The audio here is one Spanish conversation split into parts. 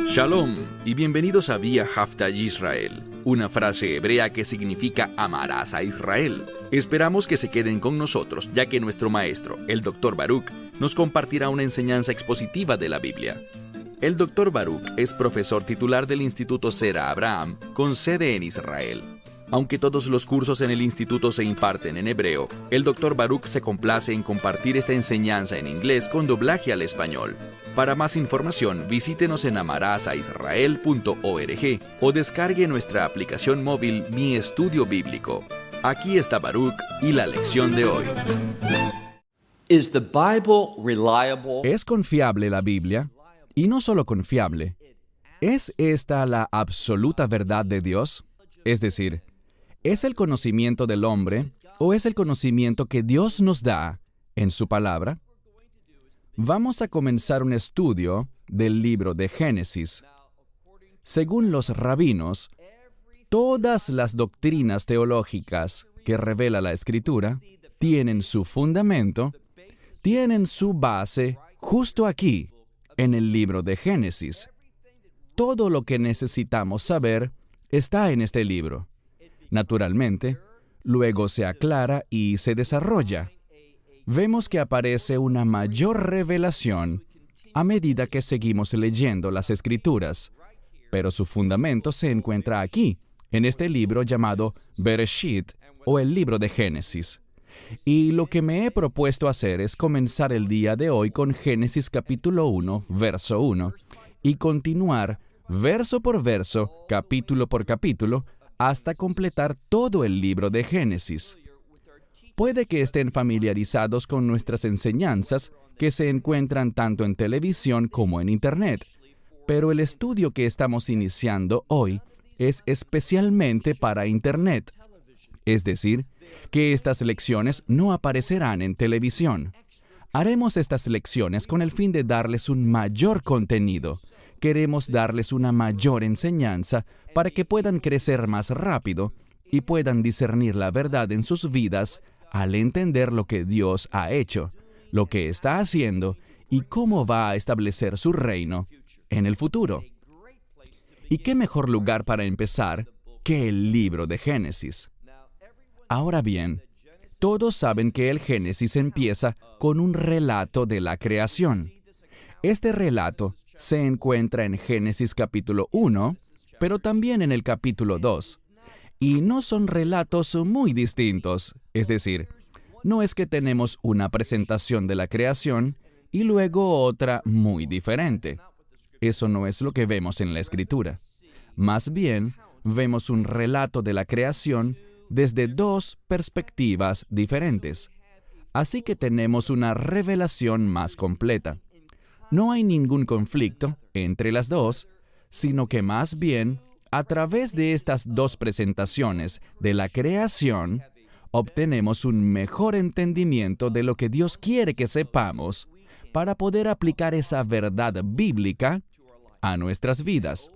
Shalom y bienvenidos a Vía Haftaj Israel, una frase hebrea que significa amarás a Israel. Esperamos que se queden con nosotros, ya que nuestro maestro, el Dr. Baruch, nos compartirá una enseñanza expositiva de la Biblia. El Dr. Baruch es profesor titular del Instituto Zera Abraham, con sede en Israel. Aunque todos los cursos en el instituto se imparten en hebreo, el Dr. Baruch se complace en compartir esta enseñanza en inglés con doblaje al español. Para más información, visítenos en amarasaisrael.org o descargue nuestra aplicación móvil Mi Estudio Bíblico. Aquí está Baruch y la lección de hoy. Is the Bible reliable? ¿Es confiable la Biblia? Y no solo confiable. ¿Es esta la absoluta verdad de Dios? Es decir, ¿es el conocimiento del hombre o es el conocimiento que Dios nos da en su palabra? Vamos a comenzar un estudio del libro de Génesis. Según los rabinos, todas las doctrinas teológicas que revela la Escritura tienen su fundamento, tienen su base justo aquí, en el libro de Génesis. Todo lo que necesitamos saber está en este libro. Naturalmente, luego se aclara y se desarrolla. Vemos que aparece una mayor revelación a medida que seguimos leyendo las Escrituras, pero su fundamento se encuentra aquí, en este libro llamado Bereshit, o el libro de Génesis. Y lo que me he propuesto hacer es comenzar el día de hoy con Génesis capítulo 1, verso 1, y continuar verso por verso, capítulo por capítulo, hasta completar todo el libro de Génesis. Puede que estén familiarizados con nuestras enseñanzas que se encuentran tanto en televisión como en Internet, pero el estudio que estamos iniciando hoy es especialmente para Internet, es decir, que estas lecciones no aparecerán en televisión. Haremos estas lecciones con el fin de darles un mayor contenido. Queremos darles una mayor enseñanza para que puedan crecer más rápido y puedan discernir la verdad en sus vidas al entender lo que Dios ha hecho, lo que está haciendo y cómo va a establecer su reino en el futuro. ¿Y qué mejor lugar para empezar que el libro de Génesis? Ahora bien, todos saben que el Génesis empieza con un relato de la creación. Este relato se encuentra en Génesis capítulo 1, pero también en el capítulo 2. Y no son relatos muy distintos, es decir, no es que tenemos una presentación de la creación y luego otra muy diferente. Eso no es lo que vemos en la Escritura. Más bien, vemos un relato de la creación desde dos perspectivas diferentes. Así que tenemos una revelación más completa. No hay ningún conflicto entre las dos, sino que más bien, a través de estas dos presentaciones de la creación, obtenemos un mejor entendimiento de lo que Dios quiere que sepamos para poder aplicar esa verdad bíblica a nuestras vidas.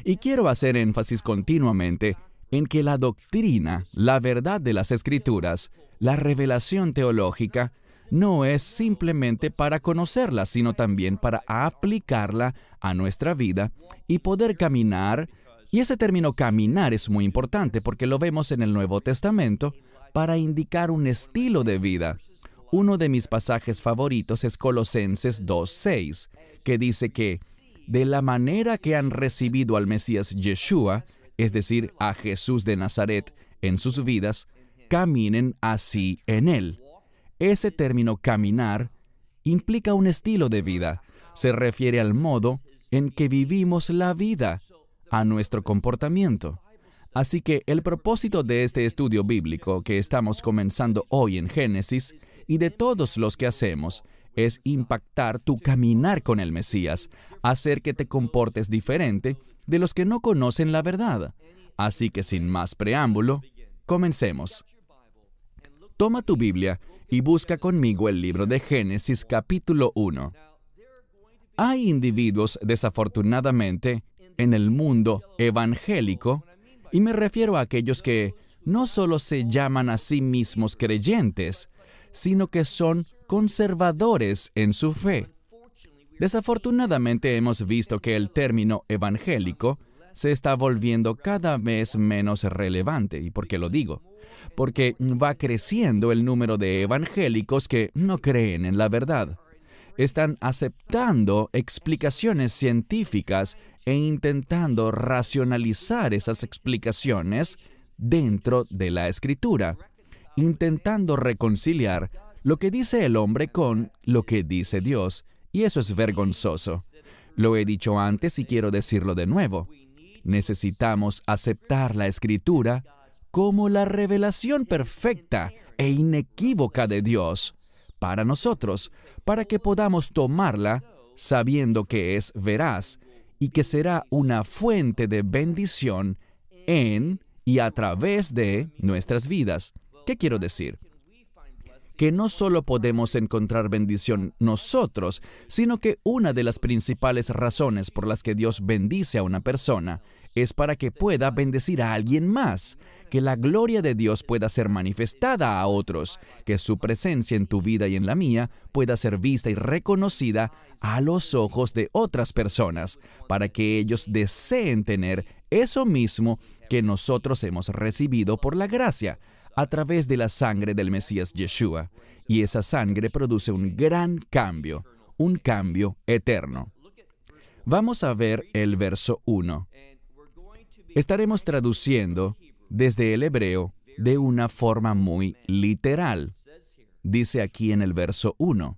Y quiero hacer énfasis continuamente en que la doctrina, la verdad de las Escrituras, la revelación teológica, no es simplemente para conocerla, sino también para aplicarla a nuestra vida y poder caminar. Y ese término caminar es muy importante porque lo vemos en el Nuevo Testamento para indicar un estilo de vida. Uno de mis pasajes favoritos es Colosenses 2:6, que dice que de la manera que han recibido al Mesías Yeshua, es decir, a Jesús de Nazaret en sus vidas, caminen así en Él. Ese término caminar implica un estilo de vida. Se refiere al modo en que vivimos la vida, a nuestro comportamiento. Así que el propósito de este estudio bíblico que estamos comenzando hoy en Génesis y de todos los que hacemos es impactar tu caminar con el Mesías, hacer que te comportes diferente de los que no conocen la verdad. Así que sin más preámbulo, comencemos. Toma tu Biblia y busca conmigo el libro de Génesis capítulo 1. Hay individuos, desafortunadamente, en el mundo evangélico, y me refiero a aquellos que no solo se llaman a sí mismos creyentes, sino que son conservadores en su fe. Desafortunadamente hemos visto que el término evangélico se está volviendo cada vez menos relevante. ¿Y por qué lo digo? Porque va creciendo el número de evangélicos que no creen en la verdad. Están aceptando explicaciones científicas e intentando racionalizar esas explicaciones dentro de la Escritura, intentando reconciliar lo que dice el hombre con lo que dice Dios, y eso es vergonzoso. Lo he dicho antes y quiero decirlo de nuevo. Necesitamos aceptar la Escritura como la revelación perfecta e inequívoca de Dios para nosotros, para que podamos tomarla sabiendo que es veraz y que será una fuente de bendición en y a través de nuestras vidas. ¿Qué quiero decir? Que no solo podemos encontrar bendición nosotros, sino que una de las principales razones por las que Dios bendice a una persona es para que pueda bendecir a alguien más, que la gloria de Dios pueda ser manifestada a otros, que su presencia en tu vida y en la mía pueda ser vista y reconocida a los ojos de otras personas, para que ellos deseen tener eso mismo que nosotros hemos recibido por la gracia, a través de la sangre del Mesías Yeshua. Y esa sangre produce un gran cambio, un cambio eterno. Vamos a ver el verso 1. Estaremos traduciendo desde el hebreo de una forma muy literal. Dice aquí en el verso 1.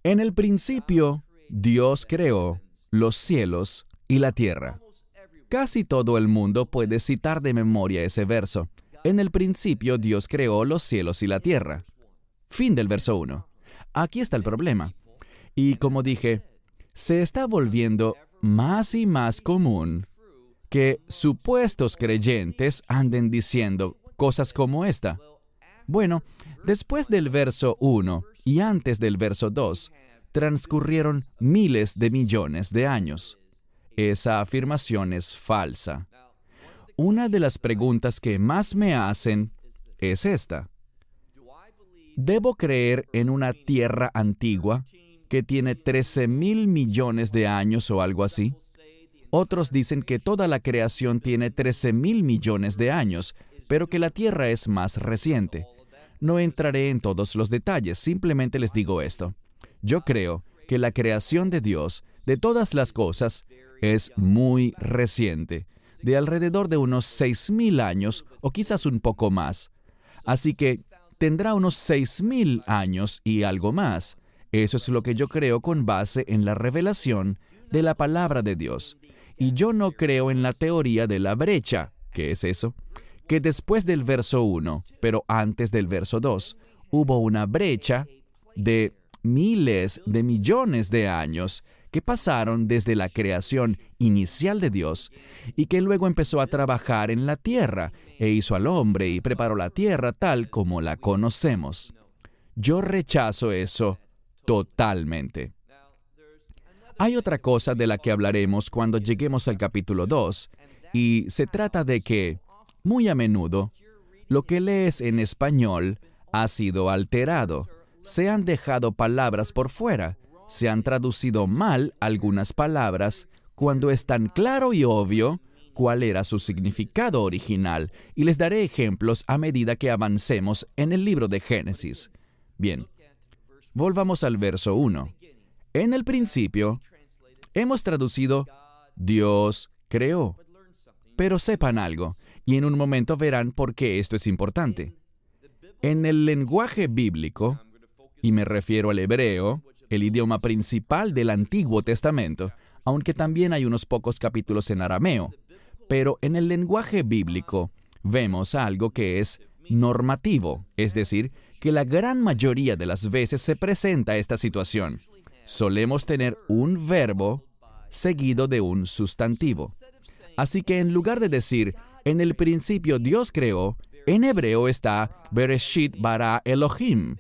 En el principio, Dios creó los cielos y la tierra. Casi todo el mundo puede citar de memoria ese verso. En el principio, Dios creó los cielos y la tierra. Fin del verso 1. Aquí está el problema. Y como dije, se está volviendo más y más común que supuestos creyentes anden diciendo cosas como esta. Bueno, después del verso 1 y antes del verso 2, transcurrieron miles de millones de años. Esa afirmación es falsa. Una de las preguntas que más me hacen es esta. ¿Debo creer en una tierra antigua que tiene 13,000 millones de años o algo así? Otros dicen que toda la creación tiene 13,000 millones de años, pero que la tierra es más reciente. No entraré en todos los detalles, simplemente les digo esto. Yo creo que la creación de Dios, de todas las cosas, es muy reciente, de alrededor de unos 6,000 años o quizás un poco más. Así que tendrá unos 6,000 años y algo más. Eso es lo que yo creo con base en la revelación de la palabra de Dios. Y yo no creo en la teoría de la brecha. ¿Qué es eso? Que después del verso 1, pero antes del verso 2, hubo una brecha de miles de millones de años que pasaron desde la creación inicial de Dios y que luego empezó a trabajar en la tierra e hizo al hombre y preparó la tierra tal como la conocemos. Yo rechazo eso totalmente. Hay otra cosa de la que hablaremos cuando lleguemos al capítulo 2, y se trata de que, muy a menudo, lo que lees en español ha sido alterado. Se han dejado palabras por fuera. Se han traducido mal algunas palabras cuando es tan claro y obvio cuál era su significado original, y les daré ejemplos a medida que avancemos en el libro de Génesis. Bien, volvamos al verso 1. En el principio, hemos traducido Dios creó. Pero sepan algo, y en un momento verán por qué esto es importante. En el lenguaje bíblico, y me refiero al hebreo, el idioma principal del Antiguo Testamento, aunque también hay unos pocos capítulos en arameo, pero en el lenguaje bíblico vemos algo que es normativo, es decir, que la gran mayoría de las veces se presenta esta situación. Solemos tener un verbo seguido de un sustantivo. Así que en lugar de decir, en el principio Dios creó, en hebreo está Bereshit bara Elohim.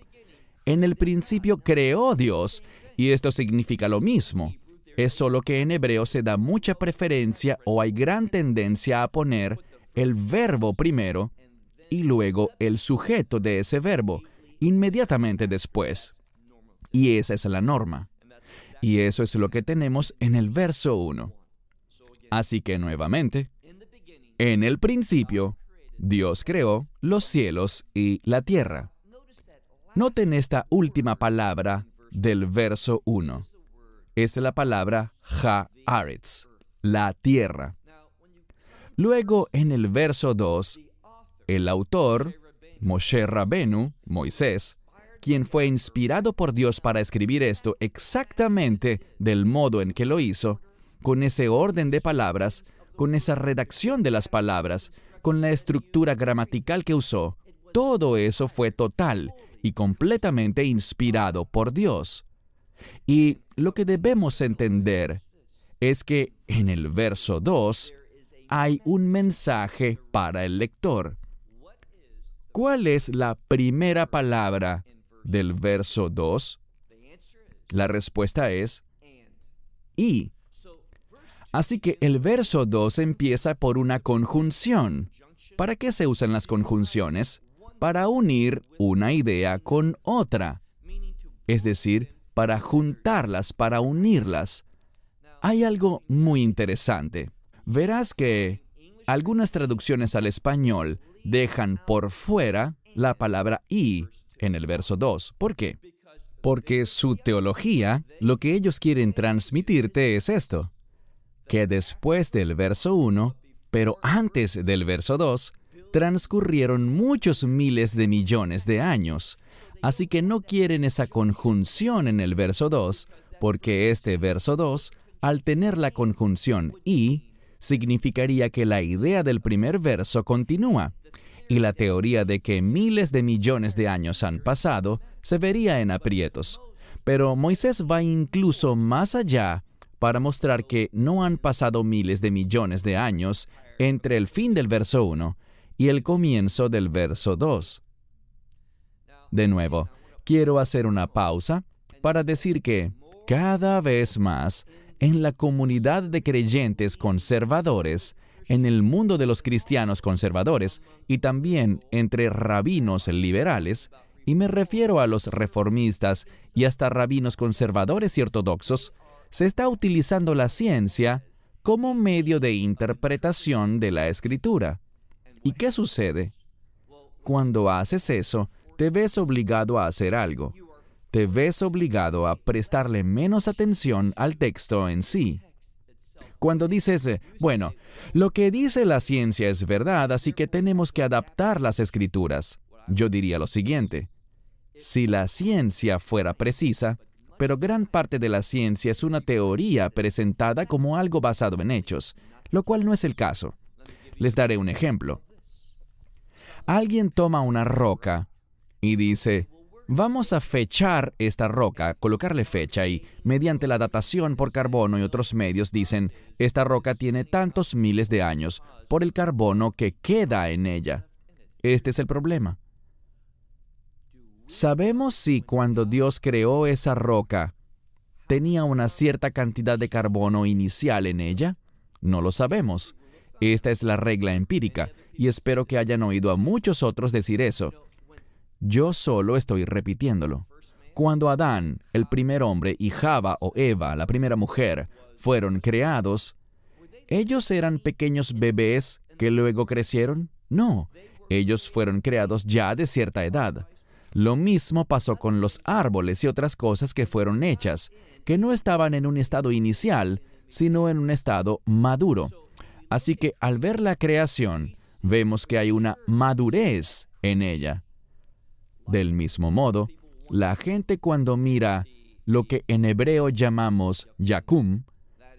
En el principio creó Dios, y esto significa lo mismo. Es solo que en hebreo se da mucha preferencia o hay gran tendencia a poner el verbo primero y luego el sujeto de ese verbo inmediatamente después. Y esa es la norma. Y eso es lo que tenemos en el verso 1. Así que nuevamente, en el principio, Dios creó los cielos y la tierra. Noten esta última palabra del verso 1. Es la palabra haaretz, la tierra. Luego, en el verso 2, el autor, Moshe Rabenu, Moisés, quien fue inspirado por Dios para escribir esto exactamente del modo en que lo hizo, con ese orden de palabras, con esa redacción de las palabras, con la estructura gramatical que usó, todo eso fue total y completamente inspirado por Dios. Y lo que debemos entender es que en el verso 2 hay un mensaje para el lector. ¿Cuál es la primera palabra del verso 2? La respuesta es y. Así que el verso 2 empieza por una conjunción. ¿Para qué se usan las conjunciones? Para unir una idea con otra. Es decir, para juntarlas, para unirlas. Hay algo muy interesante. Verás que algunas traducciones al español dejan por fuera la palabra y en el verso 2. ¿Por qué? Porque su teología, lo que ellos quieren transmitirte es esto, que después del verso 1, pero antes del verso 2, transcurrieron muchos miles de millones de años. Así que no quieren esa conjunción en el verso 2, porque este verso 2, al tener la conjunción y, significaría que la idea del primer verso continúa, y la teoría de que miles de millones de años han pasado se vería en aprietos. Pero Moisés va incluso más allá para mostrar que no han pasado miles de millones de años entre el fin del verso 1 y el comienzo del verso 2. De nuevo, quiero hacer una pausa para decir que cada vez más en la comunidad de creyentes conservadores, en el mundo de los cristianos conservadores y también entre rabinos liberales, y me refiero a los reformistas y hasta rabinos conservadores y ortodoxos, se está utilizando la ciencia como medio de interpretación de la Escritura. ¿Y qué sucede? Cuando haces eso, te ves obligado a hacer algo. Te ves obligado a prestarle menos atención al texto en sí. Cuando dices, bueno, lo que dice la ciencia es verdad, así que tenemos que adaptar las Escrituras, yo diría lo siguiente. Si la ciencia fuera precisa, pero gran parte de la ciencia es una teoría presentada como algo basado en hechos, lo cual no es el caso. Les daré un ejemplo. Alguien toma una roca y dice, vamos a fechar esta roca, colocarle fecha y, mediante la datación por carbono y otros medios, dicen, esta roca tiene tantos miles de años por el carbono que queda en ella. Este es el problema. ¿Sabemos si cuando Dios creó esa roca, tenía una cierta cantidad de carbono inicial en ella? No lo sabemos. Esta es la regla empírica, y espero que hayan oído a muchos otros decir eso. Yo solo estoy repitiéndolo. Cuando Adán, el primer hombre, y Java o Eva, la primera mujer, fueron creados, ¿ellos eran pequeños bebés que luego crecieron? No, ellos fueron creados ya de cierta edad. Lo mismo pasó con los árboles y otras cosas que fueron hechas, que no estaban en un estado inicial, sino en un estado maduro. Así que al ver la creación, vemos que hay una madurez en ella. Del mismo modo, la gente cuando mira lo que en hebreo llamamos Yakum,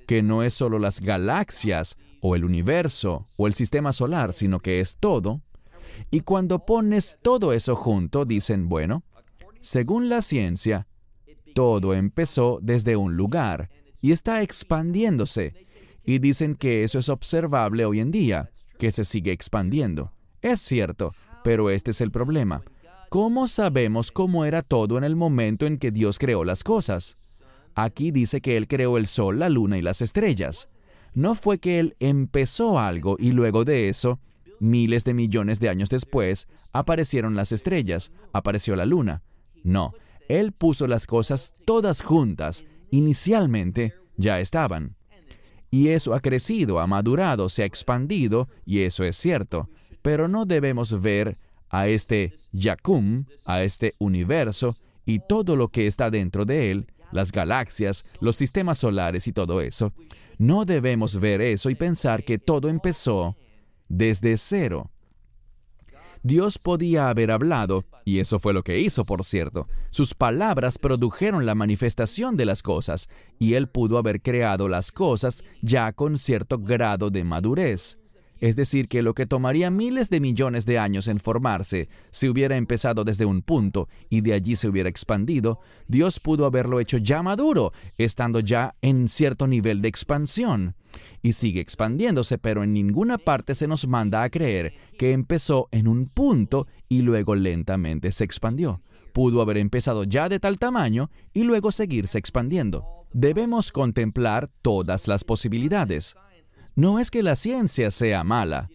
que no es solo las galaxias o el universo o el sistema solar, sino que es todo, y cuando pones todo eso junto, dicen, bueno, según la ciencia, todo empezó desde un lugar y está expandiéndose, y dicen que eso es observable hoy en día, que se sigue expandiendo. Es cierto, pero este es el problema. ¿Cómo sabemos cómo era todo en el momento en que Dios creó las cosas? Aquí dice que Él creó el sol, la luna y las estrellas. No fue que Él empezó algo y luego de eso, miles de millones de años después, aparecieron las estrellas, apareció la luna. No, Él puso las cosas todas juntas. Inicialmente ya estaban. Y eso ha crecido, ha madurado, se ha expandido, y eso es cierto. Pero no debemos ver a este Yakum, a este universo, y todo lo que está dentro de él, las galaxias, los sistemas solares y todo eso. No debemos ver eso y pensar que todo empezó desde cero. Dios podía haber hablado, y eso fue lo que hizo, por cierto. Sus palabras produjeron la manifestación de las cosas, y Él pudo haber creado las cosas ya con cierto grado de madurez. Es decir, que lo que tomaría miles de millones de años en formarse, si hubiera empezado desde un punto y de allí se hubiera expandido, Dios pudo haberlo hecho ya maduro, estando ya en cierto nivel de expansión. Y sigue expandiéndose, pero en ninguna parte se nos manda a creer que empezó en un punto y luego lentamente se expandió. Pudo haber empezado ya de tal tamaño y luego seguirse expandiendo. Debemos contemplar todas las posibilidades. No es que la ciencia sea mala,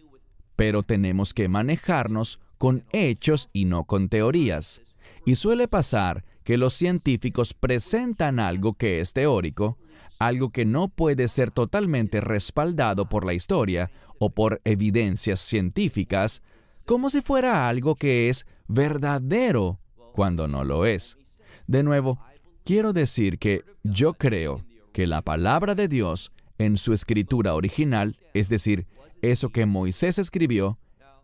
pero tenemos que manejarnos con hechos y no con teorías. Y suele pasar que los científicos presentan algo que es teórico, algo que no puede ser totalmente respaldado por la historia o por evidencias científicas, como si fuera algo que es verdadero, cuando no lo es. De nuevo, quiero decir que yo creo que la palabra de Dios en su escritura original, es decir, eso que Moisés escribió,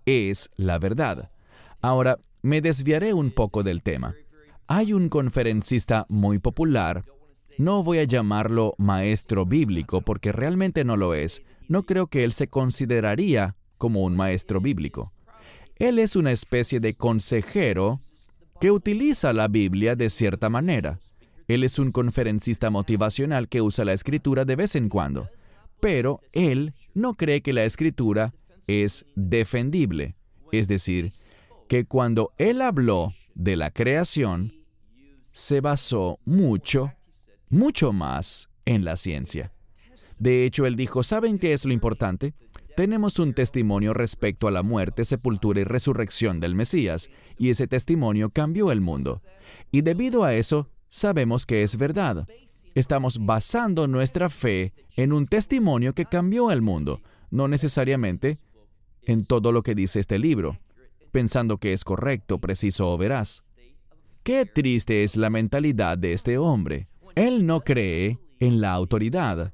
es la verdad. Ahora, me desviaré un poco del tema. Hay un conferencista muy popular, no voy a llamarlo maestro bíblico porque realmente no lo es. No creo que él se consideraría como un maestro bíblico. Él es una especie de consejero que utiliza la Biblia de cierta manera. Él es un conferencista motivacional que usa la Escritura de vez en cuando, pero él no cree que la Escritura es defendible. Es decir, que cuando él habló de la creación, se basó mucho más en la ciencia. De hecho, él dijo, ¿saben qué es lo importante? Tenemos un testimonio respecto a la muerte, sepultura y resurrección del Mesías, y ese testimonio cambió el mundo. Y debido a eso, sabemos que es verdad. Estamos basando nuestra fe en un testimonio que cambió el mundo, no necesariamente en todo lo que dice este libro, pensando que es correcto, preciso o veraz. Qué triste es la mentalidad de este hombre. Él no cree en la autoridad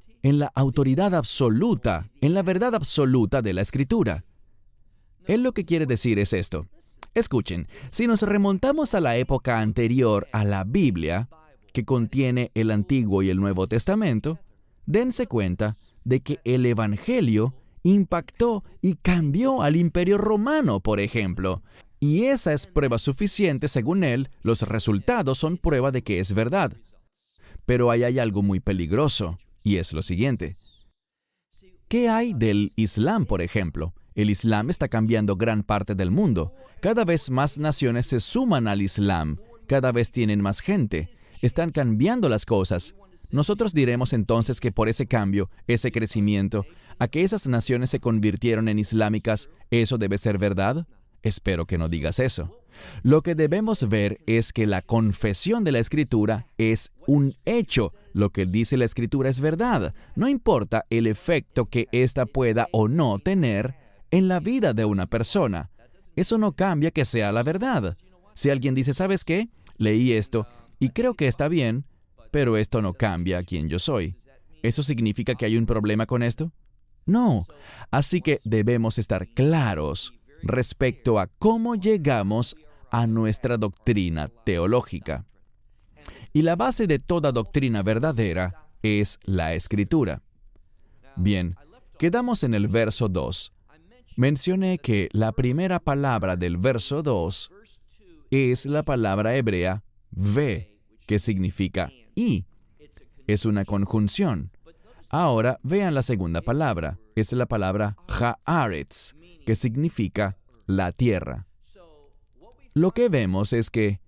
absoluta, en la verdad absoluta de la Escritura. Él lo que quiere decir es esto. Escuchen, si nos remontamos a la época anterior a la Biblia, que contiene el Antiguo y el Nuevo Testamento, dense cuenta de que el Evangelio impactó y cambió al Imperio Romano, por ejemplo. Y esa es prueba suficiente, según él, los resultados son prueba de que es verdad. Pero ahí hay algo muy peligroso, y es lo siguiente. ¿Qué hay del Islam, por ejemplo? El Islam está cambiando gran parte del mundo. Cada vez más naciones se suman al Islam. Cada vez tienen más gente. Están cambiando las cosas. Nosotros diremos entonces que por ese cambio, ese crecimiento, a que esas naciones se convirtieron en islámicas, ¿eso debe ser verdad? Espero que no digas eso. Lo que debemos ver es que la confesión de la Escritura es un hecho. Lo que dice la Escritura es verdad. No importa el efecto que ésta pueda o no tener en la vida de una persona. Eso no cambia que sea la verdad. Si alguien dice, ¿sabes qué? Leí esto y creo que está bien, pero esto no cambia a quién yo soy. ¿Eso significa que hay un problema con esto? No. Así que debemos estar claros respecto a cómo llegamos a nuestra doctrina teológica. Y la base de toda doctrina verdadera es la Escritura. Bien, quedamos en el verso 2. Mencioné que la primera palabra del verso 2 es la palabra hebrea ve, que significa y. Es una conjunción. Ahora vean la segunda palabra. Es la palabra haaretz, que significa la tierra. Lo que vemos es que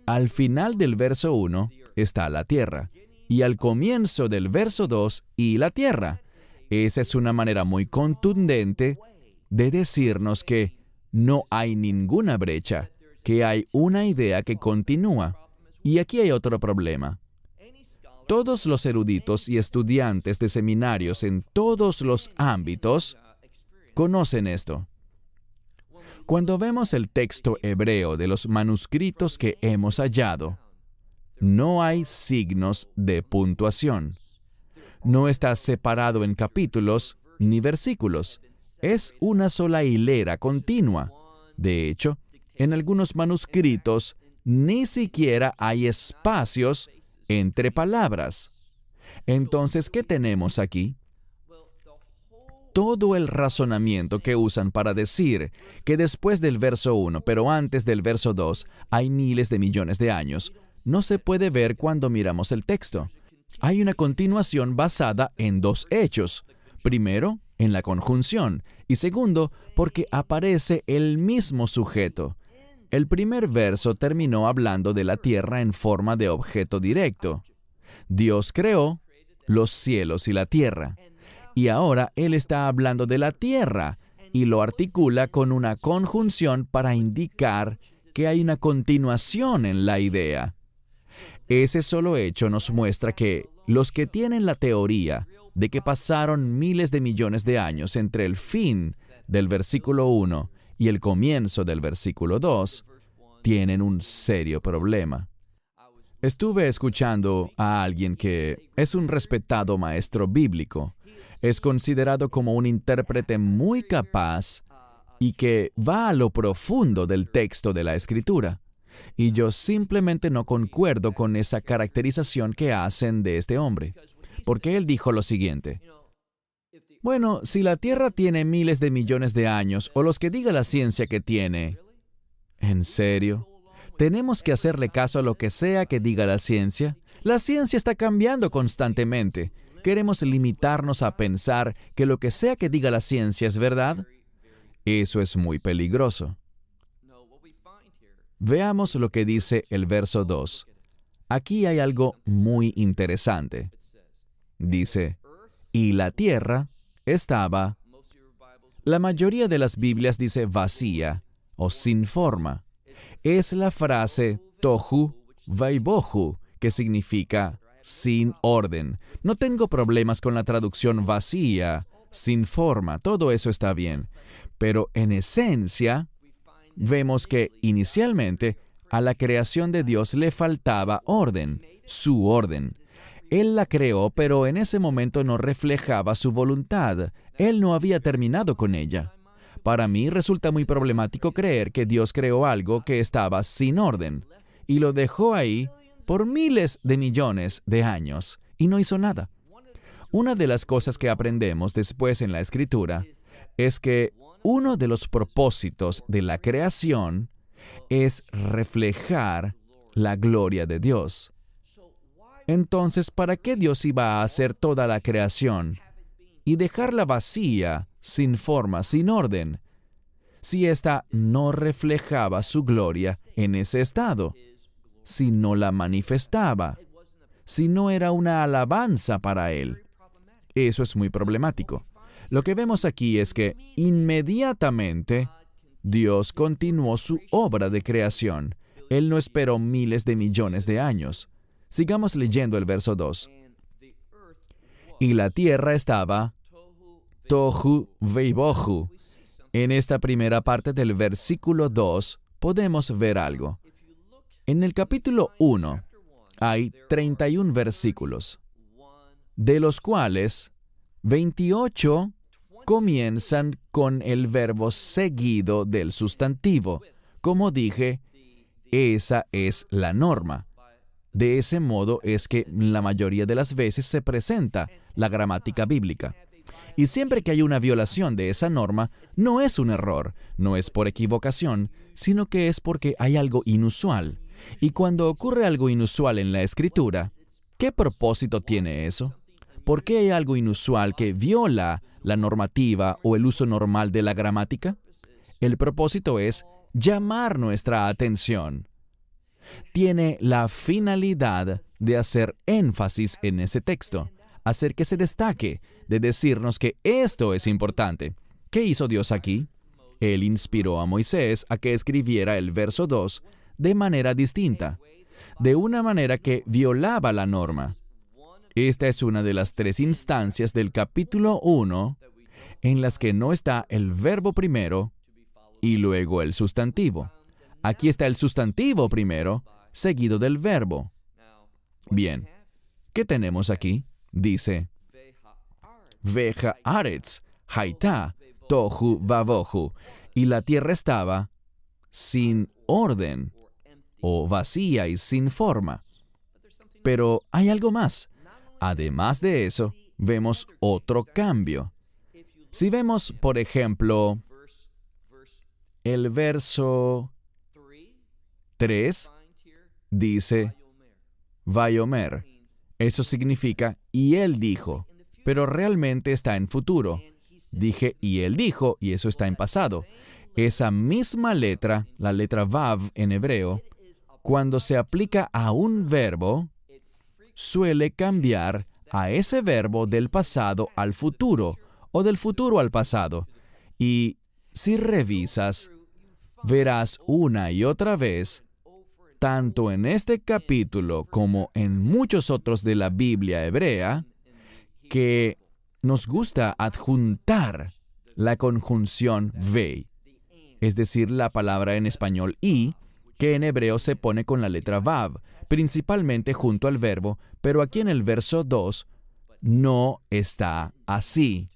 al final del verso 1 está la tierra, y al comienzo del verso 2 y la tierra. Esa es una manera muy contundente de decirnos que no hay ninguna brecha, que hay una idea que continúa. Y aquí hay otro problema. Todos los eruditos y estudiantes de seminarios en todos los ámbitos conocen esto. Cuando vemos el texto hebreo de los manuscritos que hemos hallado, no hay signos de puntuación. No está separado en capítulos ni versículos. Es una sola hilera continua. De hecho, en algunos manuscritos ni siquiera hay espacios entre palabras. Entonces, ¿qué tenemos aquí? Todo el razonamiento que usan para decir que después del verso 1, pero antes del verso 2, hay miles de millones de años, no se puede ver cuando miramos el texto. Hay una continuación basada en dos hechos. Primero, en la conjunción, y segundo, porque aparece el mismo sujeto. El primer verso terminó hablando de la tierra en forma de objeto directo. Dios creó los cielos y la tierra. Y ahora Él está hablando de la tierra y lo articula con una conjunción para indicar que hay una continuación en la idea. Ese solo hecho nos muestra que los que tienen la teoría de que pasaron miles de millones de años entre el fin del versículo 1 y el comienzo del versículo 2, tienen un serio problema. Estuve escuchando a alguien que es un respetado maestro bíblico. Es considerado como un intérprete muy capaz y que va a lo profundo del texto de la Escritura. Y yo simplemente no concuerdo con esa caracterización que hacen de este hombre. Porque él dijo lo siguiente: bueno, si la Tierra tiene miles de millones de años, o los que diga la ciencia que tiene, ¿en serio? ¿Tenemos que hacerle caso a lo que sea que diga la ciencia? La ciencia está cambiando constantemente. ¿Queremos limitarnos a pensar que lo que sea que diga la ciencia es verdad? Eso es muy peligroso. Veamos lo que dice el verso 2. Aquí hay algo muy interesante. Dice, y la tierra estaba... La mayoría de las Biblias dice vacía o sin forma. Es la frase tohu vaibohu, que significa sin orden. No tengo problemas con la traducción vacía, sin forma, todo eso está bien. Pero en esencia, vemos que inicialmente a la creación de Dios le faltaba orden, su orden. Él la creó, pero en ese momento no reflejaba su voluntad. Él no había terminado con ella. Para mí resulta muy problemático creer que Dios creó algo que estaba sin orden y lo dejó ahí por miles de millones de años y no hizo nada. Una de las cosas que aprendemos después en la Escritura es que uno de los propósitos de la creación es reflejar la gloria de Dios. Entonces, ¿para qué Dios iba a hacer toda la creación y dejarla vacía, sin forma, sin orden, si ésta no reflejaba su gloria en ese estado, si no la manifestaba, si no era una alabanza para Él? Eso es muy problemático. Lo que vemos aquí es que inmediatamente Dios continuó su obra de creación. Él no esperó miles de millones de años. Sigamos leyendo el verso 2. Y la tierra estaba tohu veibohu. En esta primera parte del versículo 2 podemos ver algo. En el capítulo 1 hay 31 versículos, de los cuales 28 comienzan con el verbo seguido del sustantivo. Como dije, esa es la norma. De ese modo es que la mayoría de las veces se presenta la gramática bíblica. Y siempre que hay una violación de esa norma, no es un error, no es por equivocación, sino que es porque hay algo inusual. Y cuando ocurre algo inusual en la Escritura, ¿qué propósito tiene eso? ¿Por qué hay algo inusual que viola la normativa o el uso normal de la gramática? El propósito es llamar nuestra atención. Tiene la finalidad de hacer énfasis en ese texto, hacer que se destaque, de decirnos que esto es importante. ¿Qué hizo Dios aquí? Él inspiró a Moisés a que escribiera el verso 2 de manera distinta. de una manera que violaba la norma. Esta es una de las 3 instancias del capítulo 1 en las que no está el verbo primero y luego el sustantivo. Aquí está el sustantivo primero, seguido del verbo. Bien, ¿qué tenemos aquí? Dice, Veja Aretz, Haitá, Tohu Vabohu, y la tierra estaba sin orden, o vacía y sin forma. Pero hay algo más. Además de eso, vemos otro cambio. Si vemos, por ejemplo, el verso 3, dice, Vayomer. Eso significa, y él dijo, pero realmente está en futuro. Dije, y él dijo, y eso está en pasado. Esa misma letra, la letra Vav en hebreo, cuando se aplica a un verbo, suele cambiar a ese verbo del pasado al futuro, o del futuro al pasado. Y si revisas, verás una y otra vez, tanto en este capítulo como en muchos otros de la Biblia hebrea, que nos gusta adjuntar la conjunción ve, es decir, la palabra en español y, que en hebreo se pone con la letra vav, principalmente junto al verbo, pero aquí en el verso 2 no está así.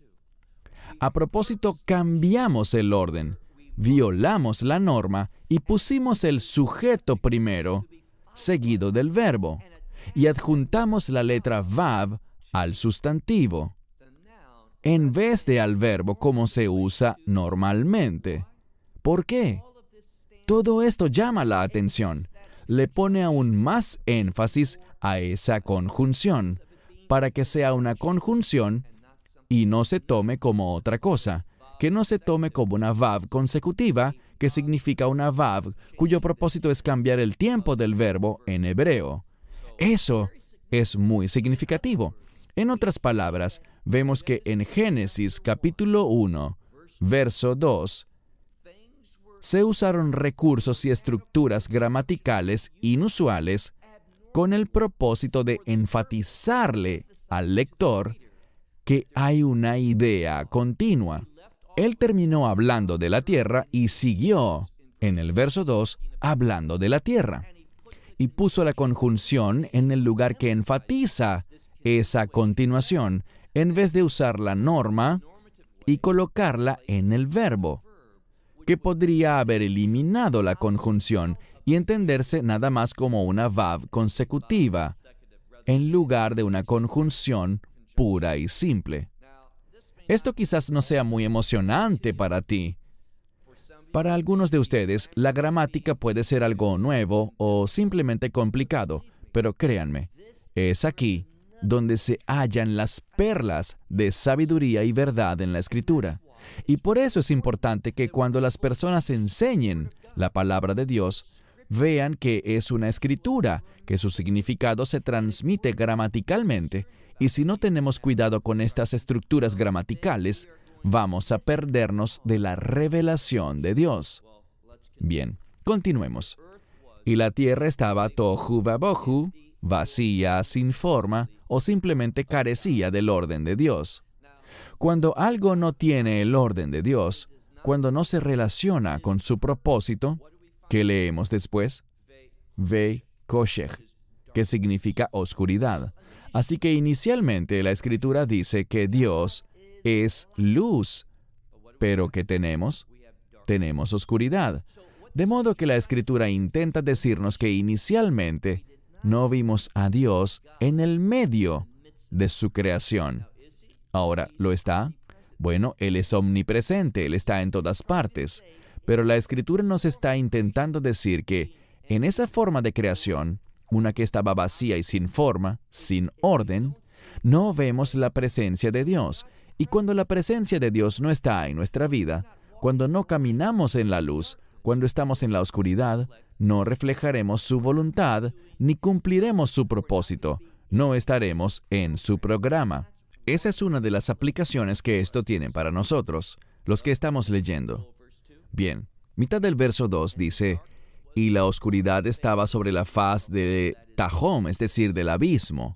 A propósito, cambiamos el orden, violamos la norma y pusimos el sujeto primero, seguido del verbo, y adjuntamos la letra vav al sustantivo, en vez de al verbo como se usa normalmente. ¿Por qué? Todo esto llama la atención, le pone aún más énfasis a esa conjunción, para que sea una conjunción y no se tome como otra cosa, que no se tome como una vav consecutiva, que significa una vav cuyo propósito es cambiar el tiempo del verbo en hebreo. Eso es muy significativo. En otras palabras, vemos que en Génesis capítulo 1, verso 2, se usaron recursos y estructuras gramaticales inusuales con el propósito de enfatizarle al lector que hay una idea continua. Él terminó hablando de la tierra y siguió, en el verso 2, hablando de la tierra. Y puso la conjunción en el lugar que enfatiza esa continuación, en vez de usar la norma y colocarla en el verbo, que podría haber eliminado la conjunción y entenderse nada más como una vav consecutiva, en lugar de una conjunción pura y simple. Esto quizás no sea muy emocionante para ti. Para algunos de ustedes, la gramática puede ser algo nuevo o simplemente complicado, pero créanme, es aquí donde se hallan las perlas de sabiduría y verdad en la Escritura. Y por eso es importante que cuando las personas enseñen la palabra de Dios, vean que es una escritura, que su significado se transmite gramaticalmente, y si no tenemos cuidado con estas estructuras gramaticales, vamos a perdernos de la revelación de Dios. Bien, continuemos. Y la tierra estaba tohu vabohu, vacía, sin forma, o simplemente carecía del orden de Dios. Cuando algo no tiene el orden de Dios, cuando no se relaciona con su propósito, ¿qué leemos después? Ve koshech, que significa oscuridad. Así que inicialmente la Escritura dice que Dios es luz, pero ¿qué tenemos? Tenemos oscuridad. De modo que la Escritura intenta decirnos que inicialmente no vimos a Dios en el medio de su creación. Ahora, ¿lo está? Bueno, Él es omnipresente, Él está en todas partes. Pero la Escritura nos está intentando decir que en esa forma de creación, una que estaba vacía y sin forma, sin orden, no vemos la presencia de Dios. Y cuando la presencia de Dios no está en nuestra vida, cuando no caminamos en la luz, cuando estamos en la oscuridad, no reflejaremos su voluntad ni cumpliremos su propósito. No estaremos en su programa. Esa es una de las aplicaciones que esto tiene para nosotros, los que estamos leyendo. Bien, mitad del verso 2 dice, y la oscuridad estaba sobre la faz de Tahom, es decir, del abismo.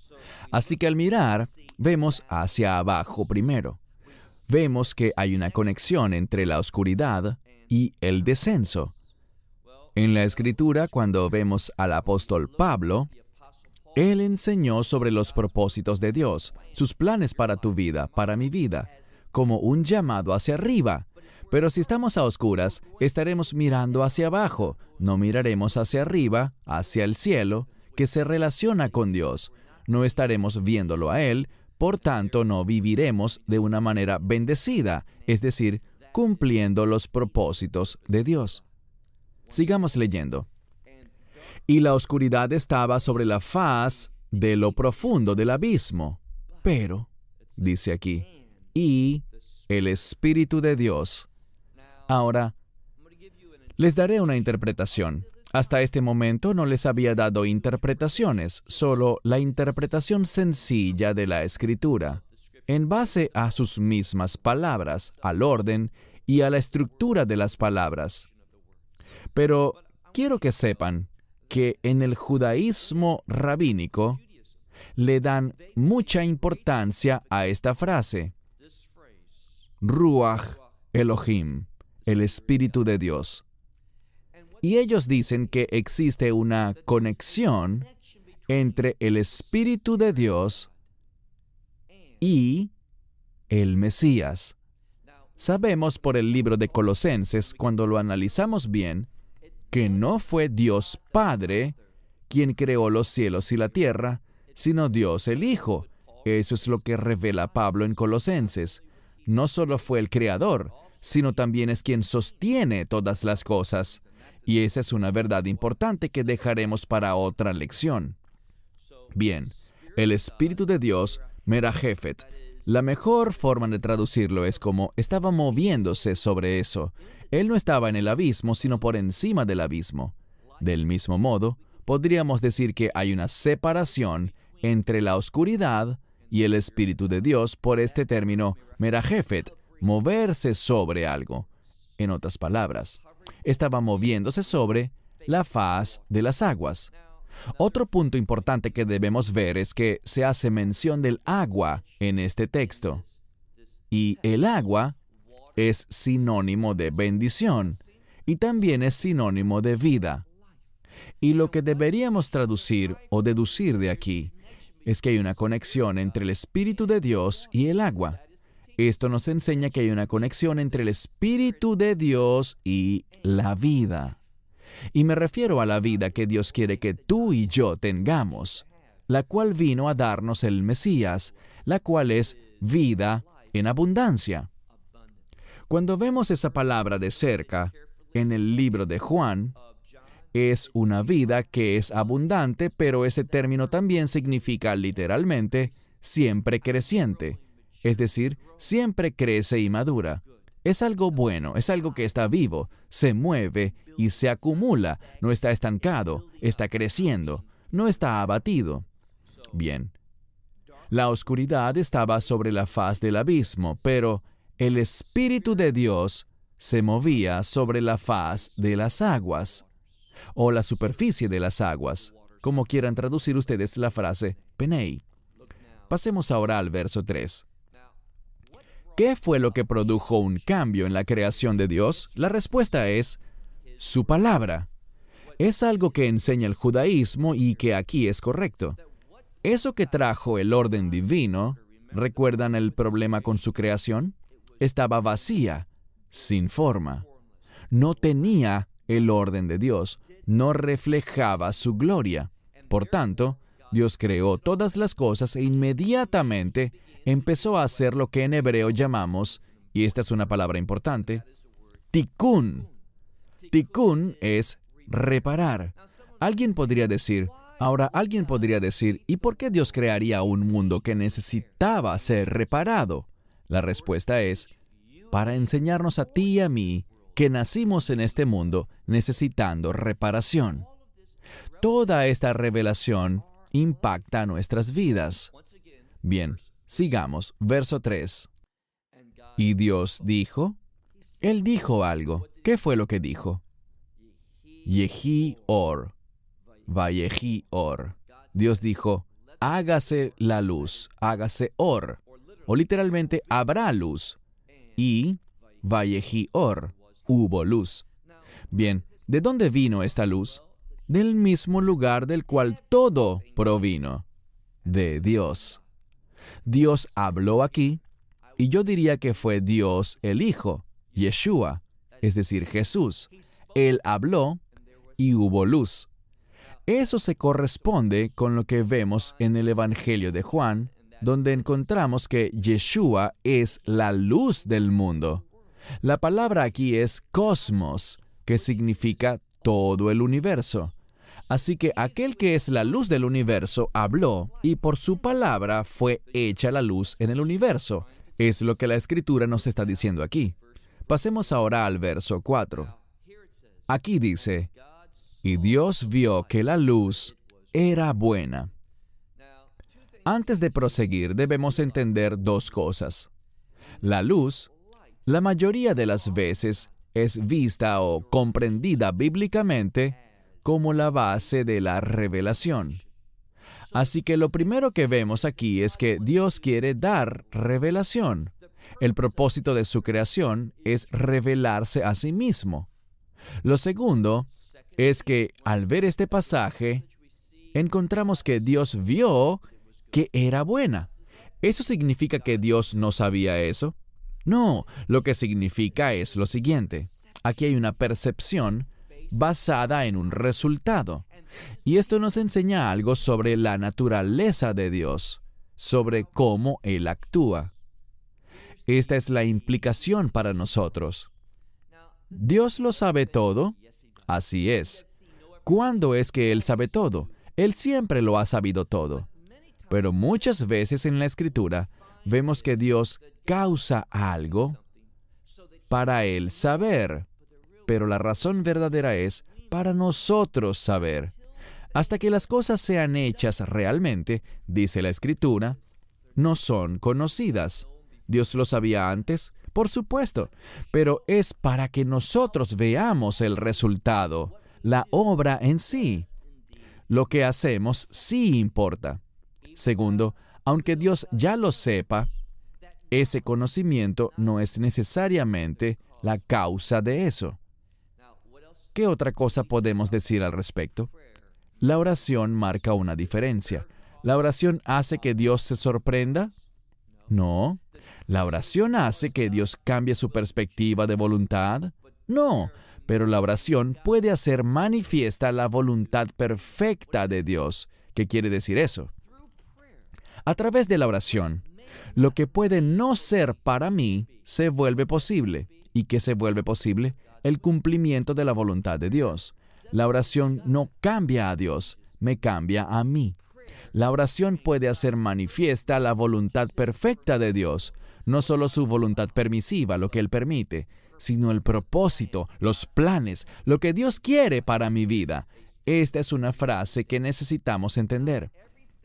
Así que al mirar, vemos hacia abajo primero. Vemos que hay una conexión entre la oscuridad y el descenso. En la Escritura, cuando vemos al apóstol Pablo, él enseñó sobre los propósitos de Dios, sus planes para tu vida, para mi vida, como un llamado hacia arriba. Pero si estamos a oscuras, estaremos mirando hacia abajo, no miraremos hacia arriba, hacia el cielo, que se relaciona con Dios. No estaremos viéndolo a Él, por tanto no viviremos de una manera bendecida, es decir, cumpliendo los propósitos de Dios. Sigamos leyendo. Y la oscuridad estaba sobre la faz de lo profundo del abismo. Pero, dice aquí, y el Espíritu de Dios. Ahora, les daré una interpretación. Hasta este momento no les había dado interpretaciones, solo la interpretación sencilla de la Escritura, en base a sus mismas palabras, al orden y a la estructura de las palabras. Pero quiero que sepan que en el judaísmo rabínico le dan mucha importancia a esta frase, Ruach Elohim, el Espíritu de Dios. Y ellos dicen que existe una conexión entre el Espíritu de Dios y el Mesías. Sabemos por el libro de Colosenses, cuando lo analizamos bien, que no fue Dios Padre quien creó los cielos y la tierra, sino Dios el Hijo. Eso es lo que revela Pablo en Colosenses. No solo fue el Creador, sino también es quien sostiene todas las cosas. Y esa es una verdad importante que dejaremos para otra lección. Bien, el Espíritu de Dios, Merajefet. La mejor forma de traducirlo es como estaba moviéndose sobre eso. Él no estaba en el abismo, sino por encima del abismo. Del mismo modo, podríamos decir que hay una separación entre la oscuridad y el Espíritu de Dios por este término Merajefet, moverse sobre algo. En otras palabras, estaba moviéndose sobre la faz de las aguas. Otro punto importante que debemos ver es que se hace mención del agua en este texto. Y el agua es sinónimo de bendición y también es sinónimo de vida. Y lo que deberíamos traducir o deducir de aquí es que hay una conexión entre el Espíritu de Dios y el agua. Esto nos enseña que hay una conexión entre el Espíritu de Dios y la vida. Y me refiero a la vida que Dios quiere que tú y yo tengamos, la cual vino a darnos el Mesías, la cual es vida en abundancia. Cuando vemos esa palabra de cerca en el libro de Juan, es una vida que es abundante, pero ese término también significa literalmente siempre creciente. Es decir, siempre crece y madura. Es algo bueno, es algo que está vivo, se mueve y se acumula, no está estancado, está creciendo, no está abatido. Bien, la oscuridad estaba sobre la faz del abismo, pero el Espíritu de Dios se movía sobre la faz de las aguas, o la superficie de las aguas, como quieran traducir ustedes la frase Penei. Pasemos ahora al verso 3. ¿Qué fue lo que produjo un cambio en la creación de Dios? La respuesta es su palabra. Es algo que enseña el judaísmo y que aquí es correcto. Eso que trajo el orden divino, ¿recuerdan el problema con su creación? Estaba vacía, sin forma. No tenía el orden de Dios, no reflejaba su gloria. Por tanto, Dios creó todas las cosas e inmediatamente empezó a hacer lo que en hebreo llamamos, y esta es una palabra importante, tikkun. Tikkun es reparar. Alguien podría decir, ¿y por qué Dios crearía un mundo que necesitaba ser reparado? La respuesta es, para enseñarnos a ti y a mí que nacimos en este mundo necesitando reparación. Toda esta revelación impacta nuestras vidas. Bien, sigamos, verso 3. ¿Y Dios dijo? Él dijo algo. ¿Qué fue lo que dijo? Yehi Or. Vayehi Or. Dios dijo, hágase la luz, hágase Or. O literalmente, habrá luz. Y Vayehi Or, hubo luz. Bien, ¿de dónde vino esta luz? Del mismo lugar del cual todo provino, de Dios. Dios habló aquí, y yo diría que fue Dios el Hijo, Yeshua, es decir, Jesús. Él habló y hubo luz. Eso se corresponde con lo que vemos en el Evangelio de Juan, donde encontramos que Yeshua es la luz del mundo. La palabra aquí es cosmos, que significa todo el universo. Así que aquel que es la luz del universo habló, y por su palabra fue hecha la luz en el universo. Es lo que la Escritura nos está diciendo aquí. Pasemos ahora al verso 4. Aquí dice, y Dios vio que la luz era buena. Antes de proseguir, debemos entender dos cosas. La luz, la mayoría de las veces, es vista o comprendida bíblicamente como la base de la revelación. Así que lo primero que vemos aquí es que Dios quiere dar revelación. El propósito de su creación es revelarse a sí mismo. Lo segundo es que al ver este pasaje, encontramos que Dios vio que era buena. ¿Eso significa que Dios no sabía eso? No, lo que significa es lo siguiente. Aquí hay una percepción basada en un resultado. Y esto nos enseña algo sobre la naturaleza de Dios, sobre cómo Él actúa. Esta es la implicación para nosotros. ¿Dios lo sabe todo? Así es. ¿Cuándo es que Él sabe todo? Él siempre lo ha sabido todo. Pero muchas veces en la Escritura vemos que Dios causa algo para Él saber. Pero la razón verdadera es para nosotros saber. Hasta que las cosas sean hechas realmente, dice la Escritura, no son conocidas. ¿Dios lo sabía antes? Por supuesto, pero es para que nosotros veamos el resultado, la obra en sí. Lo que hacemos sí importa. Segundo, aunque Dios ya lo sepa, ese conocimiento no es necesariamente la causa de eso. ¿Qué otra cosa podemos decir al respecto? La oración marca una diferencia. ¿La oración hace que Dios se sorprenda? No. ¿La oración hace que Dios cambie su perspectiva de voluntad? No. Pero la oración puede hacer manifiesta la voluntad perfecta de Dios. ¿Qué quiere decir eso? A través de la oración, lo que puede no ser para mí se vuelve posible. ¿Y qué se vuelve posible? El cumplimiento de la voluntad de Dios. La oración no cambia a Dios, me cambia a mí. La oración puede hacer manifiesta la voluntad perfecta de Dios, no solo su voluntad permisiva, lo que Él permite, sino el propósito, los planes, lo que Dios quiere para mi vida. Esta es una frase que necesitamos entender.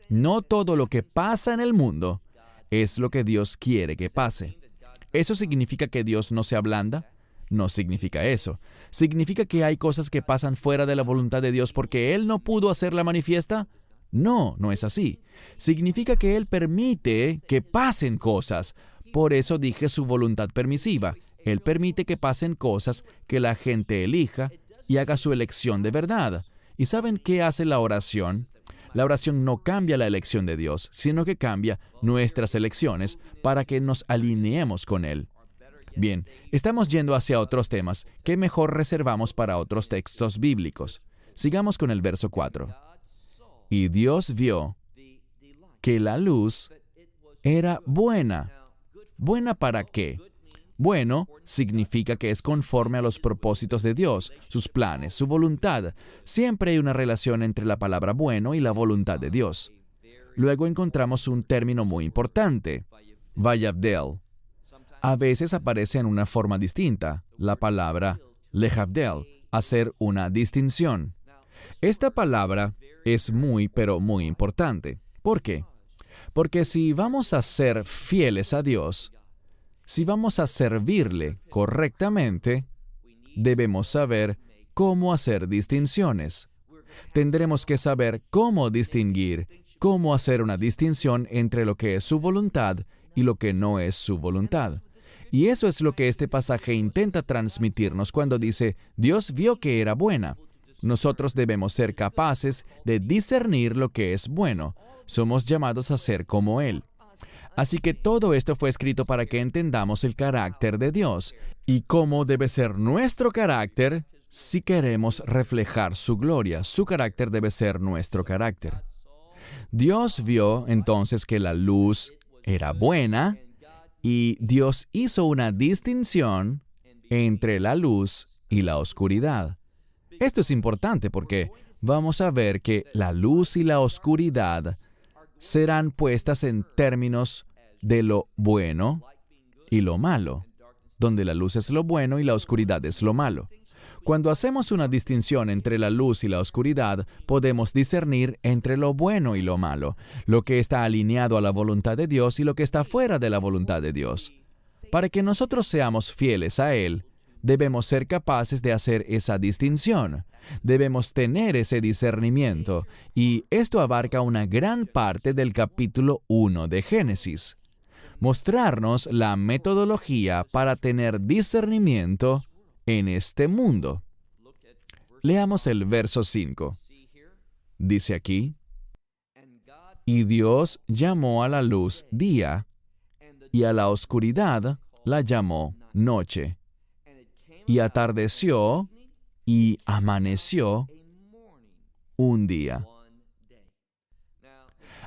No todo lo que pasa en el mundo es lo que Dios quiere que pase. ¿Eso significa que Dios no se ablanda? No significa eso. ¿Significa que hay cosas que pasan fuera de la voluntad de Dios porque Él no pudo hacerla manifiesta? No, no es así. Significa que Él permite que pasen cosas. Por eso dije su voluntad permisiva. Él permite que pasen cosas que la gente elija y haga su elección de verdad. ¿Y saben qué hace la oración? La oración no cambia la elección de Dios, sino que cambia nuestras elecciones para que nos alineemos con Él. Bien, estamos yendo hacia otros temas que mejor reservamos para otros textos bíblicos. Sigamos con el verso 4. Y Dios vio que la luz era buena. ¿Buena para qué? Bueno significa que es conforme a los propósitos de Dios, sus planes, su voluntad. Siempre hay una relación entre la palabra bueno y la voluntad de Dios. Luego encontramos un término muy importante, vayavdel. A veces aparece en una forma distinta, la palabra lehavdel, hacer una distinción. Esta palabra es muy, pero muy importante. ¿Por qué? Porque si vamos a ser fieles a Dios, si vamos a servirle correctamente, debemos saber cómo hacer distinciones. Tendremos que saber cómo distinguir, cómo hacer una distinción entre lo que es su voluntad y lo que no es su voluntad. Y eso es lo que este pasaje intenta transmitirnos cuando dice, Dios vio que era buena. Nosotros debemos ser capaces de discernir lo que es bueno. Somos llamados a ser como Él. Así que todo esto fue escrito para que entendamos el carácter de Dios y cómo debe ser nuestro carácter si queremos reflejar su gloria. Su carácter debe ser nuestro carácter. Dios vio entonces que la luz era buena y Dios hizo una distinción entre la luz y la oscuridad. Esto es importante porque vamos a ver que la luz y la oscuridad serán puestas en términos de lo bueno y lo malo, donde la luz es lo bueno y la oscuridad es lo malo. Cuando hacemos una distinción entre la luz y la oscuridad, podemos discernir entre lo bueno y lo malo, lo que está alineado a la voluntad de Dios y lo que está fuera de la voluntad de Dios. Para que nosotros seamos fieles a Él, debemos ser capaces de hacer esa distinción. Debemos tener ese discernimiento, y esto abarca una gran parte del capítulo 1 de Génesis. Mostrarnos la metodología para tener discernimiento en este mundo. Leamos el verso 5. Dice aquí, y Dios llamó a la luz día, y a la oscuridad la llamó noche. Y atardeció y amaneció un día.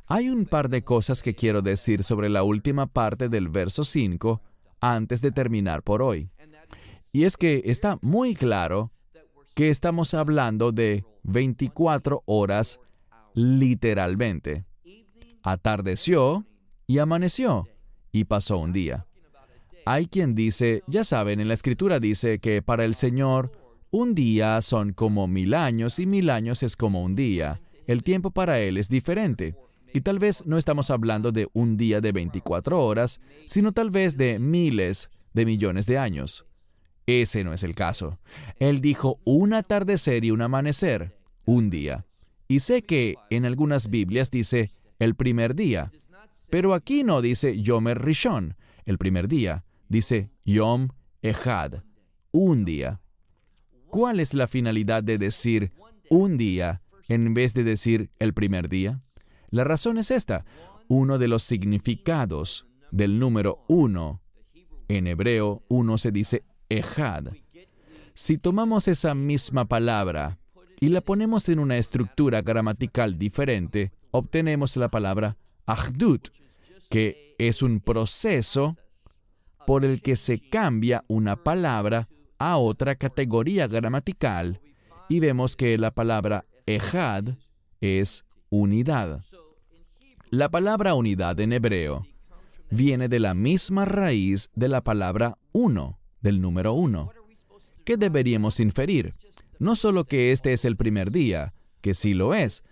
Hay un par de cosas que quiero decir sobre la última parte del verso 5 antes de terminar por hoy. Y es que está muy claro que estamos hablando de 24 horas literalmente. Atardeció y amaneció y pasó un día. Hay quien dice, ya saben, en la Escritura dice que para el Señor un día son como 1000 años y 1000 años es como un día. El tiempo para Él es diferente. Y tal vez no estamos hablando de un día de 24 horas, sino tal vez de miles de millones de años. Ese no es el caso. Él dijo un atardecer y un amanecer, un día. Y sé que en algunas Biblias dice el primer día, pero aquí no dice Yom Rishon, el primer día. Dice Yom Echad, un día. ¿Cuál es la finalidad de decir un día en vez de decir el primer día? La razón es esta. Uno de los significados del número 1, en hebreo 1 se dice Echad. Si tomamos esa misma palabra y la ponemos en una estructura gramatical diferente, obtenemos la palabra Achdut, que es un proceso por el que se cambia una palabra a otra categoría gramatical, y vemos que la palabra Echad es unidad. La palabra unidad en hebreo viene de la misma raíz de la palabra uno, del número 1. ¿Qué deberíamos inferir? No solo que este es el primer día, que sí lo es,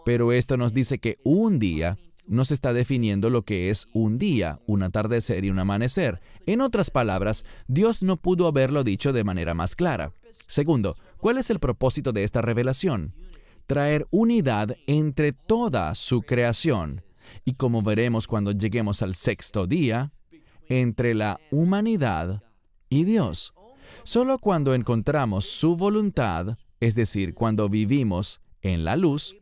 pero esto nos dice que un día nos está definiendo lo que es un día, un atardecer y un amanecer. En otras palabras, Dios no pudo haberlo dicho de manera más clara. Segundo, ¿cuál es el propósito de esta revelación? Traer unidad entre toda su creación. Y como veremos cuando lleguemos al sexto día, entre la humanidad y Dios. Solo cuando encontramos su voluntad, es decir, cuando vivimos en la luz,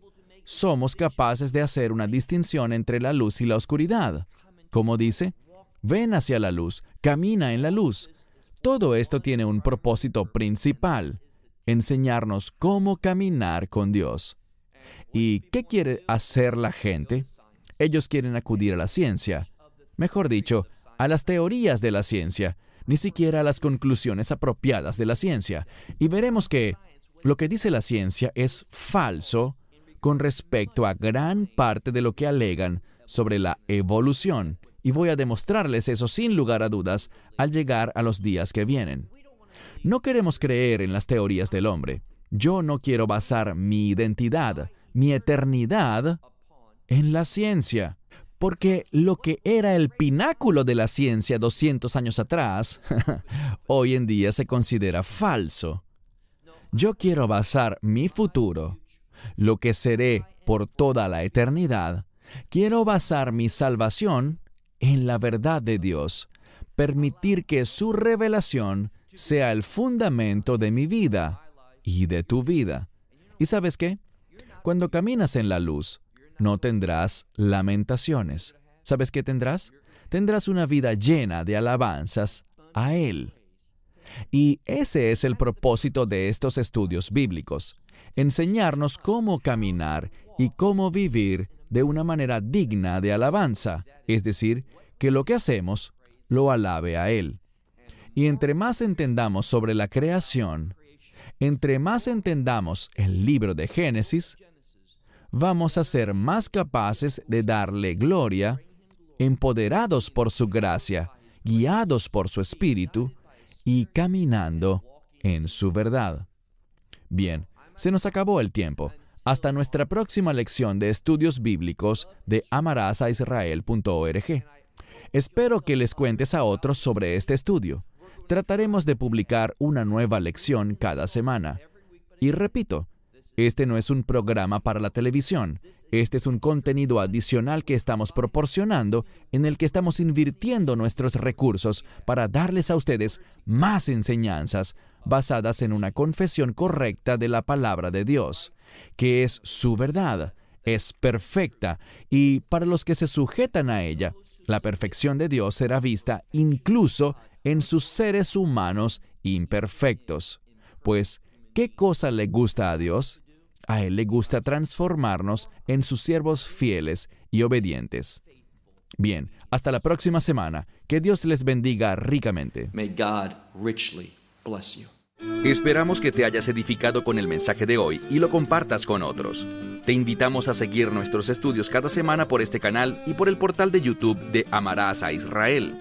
somos capaces de hacer una distinción entre la luz y la oscuridad. Como dice, ven hacia la luz, camina en la luz. Todo esto tiene un propósito principal, enseñarnos cómo caminar con Dios. ¿Y qué quiere hacer la gente? Ellos quieren acudir a la ciencia, mejor dicho, a las teorías de la ciencia, ni siquiera a las conclusiones apropiadas de la ciencia. Y veremos que lo que dice la ciencia es falso con respecto a gran parte de lo que alegan sobre la evolución. Y voy a demostrarles eso sin lugar a dudas al llegar a los días que vienen. No queremos creer en las teorías del hombre. Yo no quiero basar mi identidad, mi eternidad, en la ciencia. Porque lo que era el pináculo de la ciencia 200 años atrás, hoy en día se considera falso. yo quiero basar mi futuro, lo que seré por toda la eternidad, quiero basar mi salvación en la verdad de Dios, permitir que su revelación sea el fundamento de mi vida y de tu vida. ¿Y sabes qué? Cuando caminas en la luz, no tendrás lamentaciones. ¿Sabes qué tendrás? Tendrás una vida llena de alabanzas a Él. Y ese es el propósito de estos estudios bíblicos, enseñarnos cómo caminar y cómo vivir de una manera digna de alabanza, es decir, que lo que hacemos lo alabe a Él. Y entre más entendamos sobre la creación, entre más entendamos el libro de Génesis, vamos a ser más capaces de darle gloria, empoderados por su gracia, guiados por su Espíritu y caminando en su verdad. Bien, se nos acabó el tiempo. Hasta nuestra próxima lección de estudios bíblicos de amarasaisrael.org. Espero que les cuentes a otros sobre este estudio. Trataremos de publicar una nueva lección cada semana. Y repito, este no es un programa para la televisión. Este es un contenido adicional que estamos proporcionando, en el que estamos invirtiendo nuestros recursos para darles a ustedes más enseñanzas basadas en una confesión correcta de la palabra de Dios, que es su verdad, es perfecta, y para los que se sujetan a ella, la perfección de Dios será vista incluso en sus seres humanos imperfectos. Pues, ¿qué cosa le gusta a Dios? A Él le gusta transformarnos en sus siervos fieles y obedientes. Bien, hasta la próxima semana. Que Dios les bendiga ricamente. May God richly bless you. Esperamos que te hayas edificado con el mensaje de hoy y lo compartas con otros. Te invitamos a seguir nuestros estudios cada semana por este canal y por el portal de YouTube de Amarás a Israel.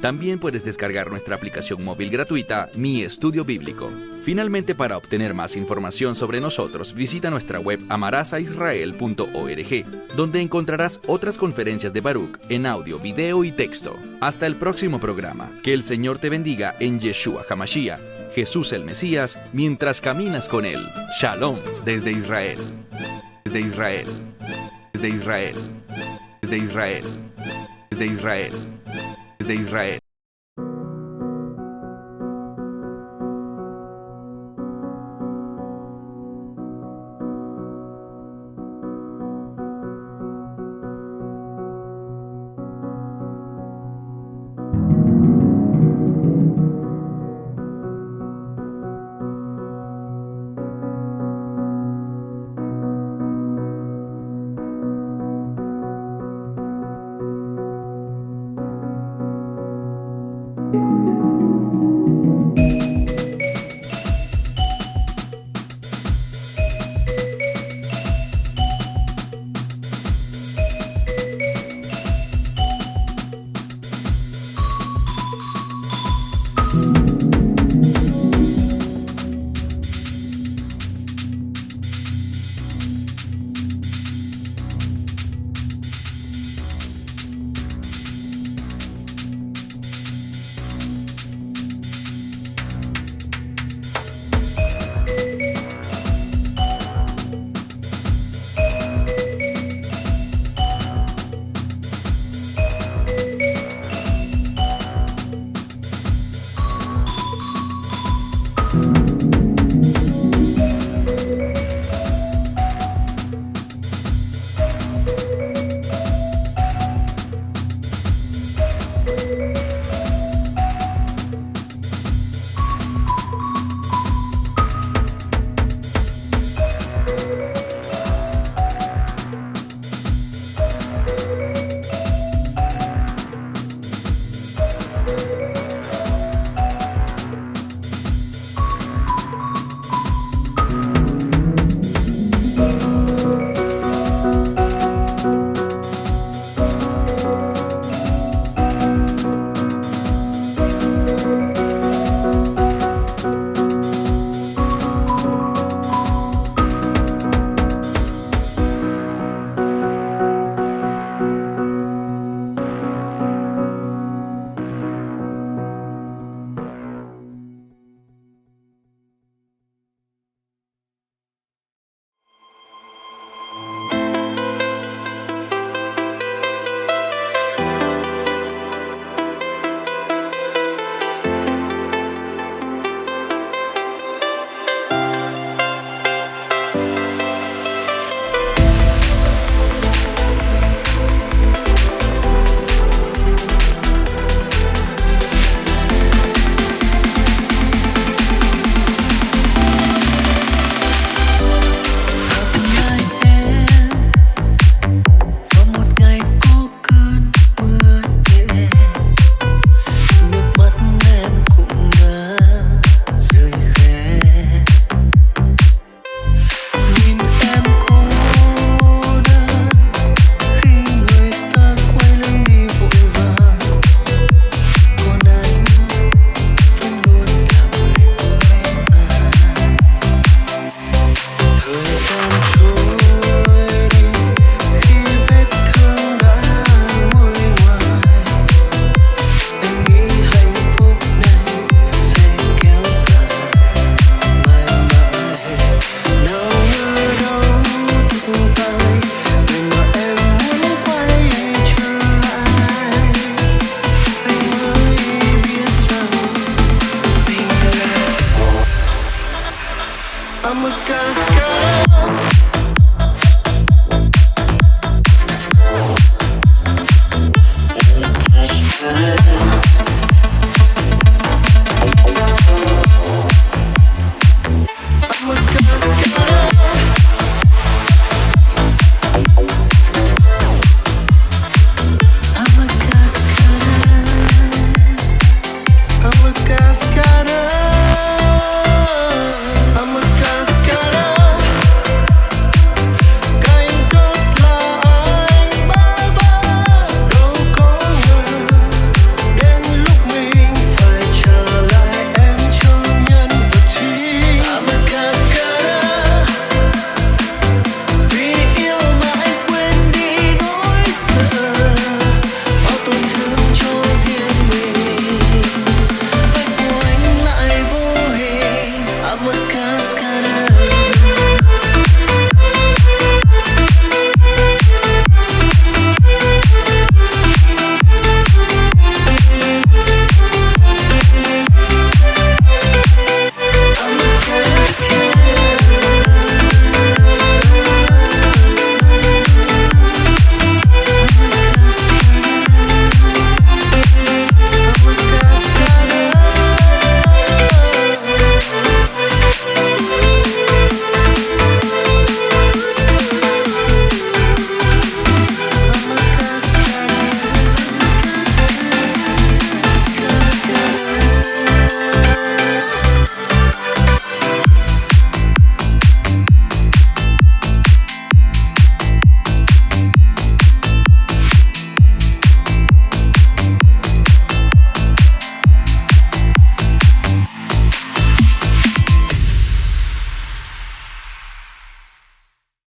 También puedes descargar nuestra aplicación móvil gratuita, Mi Estudio Bíblico. Finalmente, para obtener más información sobre nosotros, visita nuestra web amarasaisrael.org, donde encontrarás otras conferencias de Baruch en audio, video y texto. Hasta el próximo programa. Que el Señor te bendiga en Yeshua HaMashiach, Jesús el Mesías, mientras caminas con Él. Shalom desde Israel. Desde Israel. Desde Israel. Desde Israel. Desde Israel. Desde Israel.